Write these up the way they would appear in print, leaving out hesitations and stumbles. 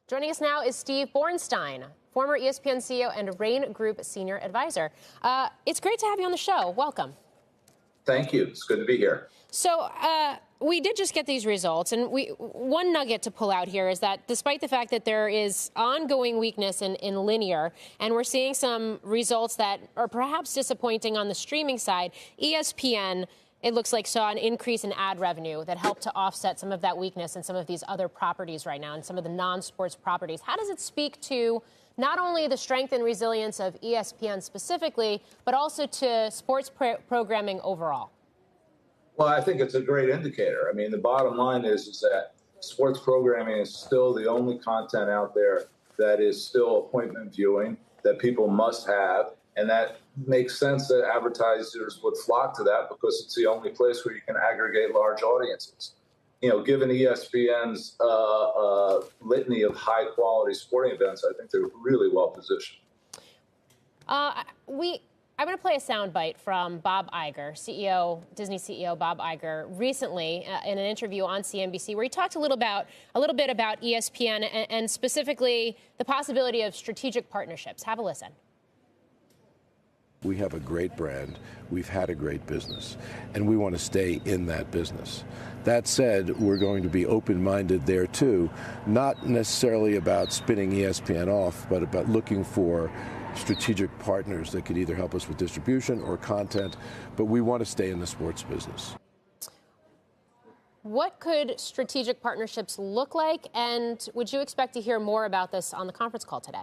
Joining us now is Steve Bornstein, former ESPN CEO and Rain Group Senior Advisor. It's great to have you on the show. Welcome. Thank you. It's good to be here. So we did just get these results, and one nugget to pull out here is that despite the fact that there is ongoing weakness in linear, and we're seeing some results that are perhaps disappointing on the streaming side, ESPN, it looks like, saw an increase in ad revenue that helped to offset some of that weakness in some of these other properties right now and some of the non-sports properties. How does it speak to not only the strength and resilience of ESPN specifically, but also to sports programming overall? Well, I think it's a great indicator. I mean, the bottom line is that sports programming is still the only content out there that is still appointment viewing that people must have. And that makes sense that advertisers would flock to that because it's the only place where you can aggregate large audiences. You know, given ESPN's litany of high-quality sporting events, I think they're really well positioned. I'm going to play a soundbite from Bob Iger, Disney CEO Bob Iger, recently in an interview on CNBC, where he talked a little bit about ESPN and specifically the possibility of strategic partnerships. Have a listen. We have a great brand, we've had a great business, and we want to stay in that business. That said, we're going to be open-minded there too, not necessarily about spinning ESPN off, but about looking for strategic partners that could either help us with distribution or content, but we want to stay in the sports business. What could strategic partnerships look like, and would you expect to hear more about this on the conference call today?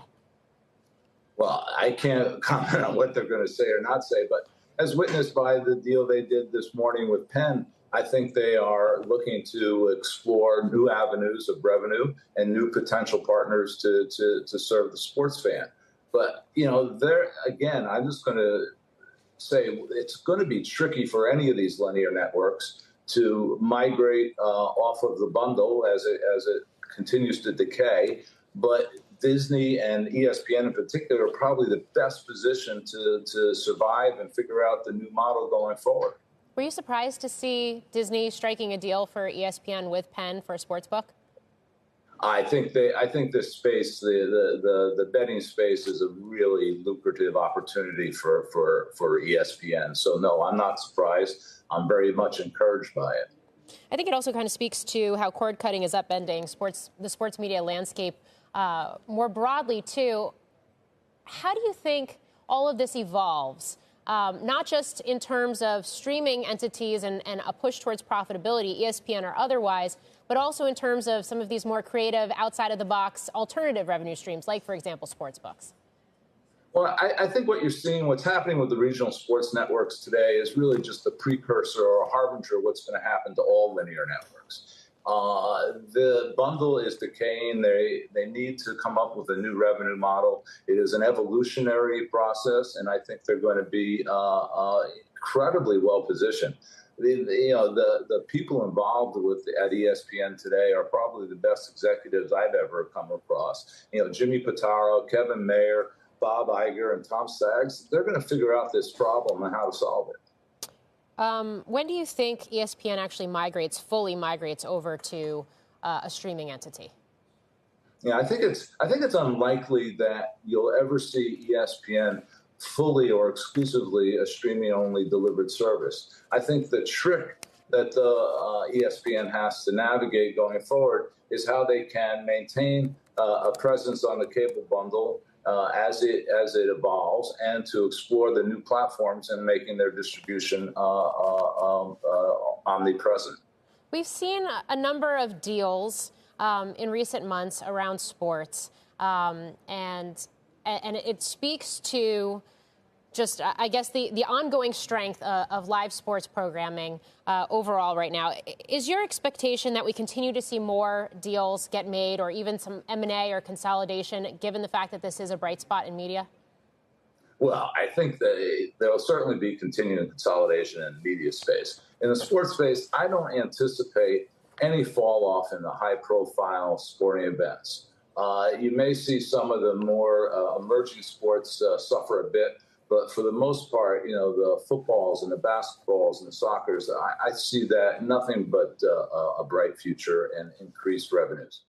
Well, I can't comment on what they're going to say or not say, but as witnessed by the deal they did this morning with Penn, I think they are looking to explore new avenues of revenue and new potential partners to serve the sports fan. But, you know, again, I'm just going to say it's going to be tricky for any of these linear networks to migrate off of the bundle as it continues to decay. But Disney and ESPN in particular are probably the best position to survive and figure out the new model going forward. Were you surprised to see Disney striking a deal for ESPN with Penn for a sportsbook? I think this space, the betting space, is a really lucrative opportunity for ESPN. So no, I'm not surprised. I'm very much encouraged by it. I think it also kind of speaks to how cord cutting is upending the sports media landscape more broadly, too. How do you think all of this evolves, not just in terms of streaming entities and a push towards profitability, ESPN or otherwise, but also in terms of some of these more creative, outside-of-the-box alternative revenue streams, like, for example, sportsbooks? Well, I think what you're seeing, what's happening with the regional sports networks today is really just a precursor or a harbinger of what's going to happen to all linear networks. The bundle is decaying. They need to come up with a new revenue model. It is an evolutionary process, and I think they're going to be incredibly well positioned. The people involved at ESPN today are probably the best executives I've ever come across. You know, Jimmy Pitaro, Kevin Mayer, Bob Iger, and Tom Sags. They're going to figure out this problem and how to solve it. When do you think ESPN actually fully migrates over to a streaming entity? Yeah, I think it's unlikely that you'll ever see ESPN fully or exclusively a streaming-only delivered service. I think the trick that ESPN has to navigate going forward is how they can maintain a presence on the cable bundle as it evolves, and to explore the new platforms and making their distribution omnipresent. We've seen a number of deals in recent months around sports, and it speaks to just, I guess, the ongoing strength of live sports programming overall right now. Is your expectation that we continue to see more deals get made, or even some M&A or consolidation, given the fact that this is a bright spot in media? Well, I think that there will certainly be continuing consolidation in the media space. In the sports space, I don't anticipate any fall off in the high-profile sporting events. You may see some of the more emerging sports suffer a bit. But for the most part, you know, the footballs and the basketballs and the soccers, I see that nothing but a bright future and increased revenues.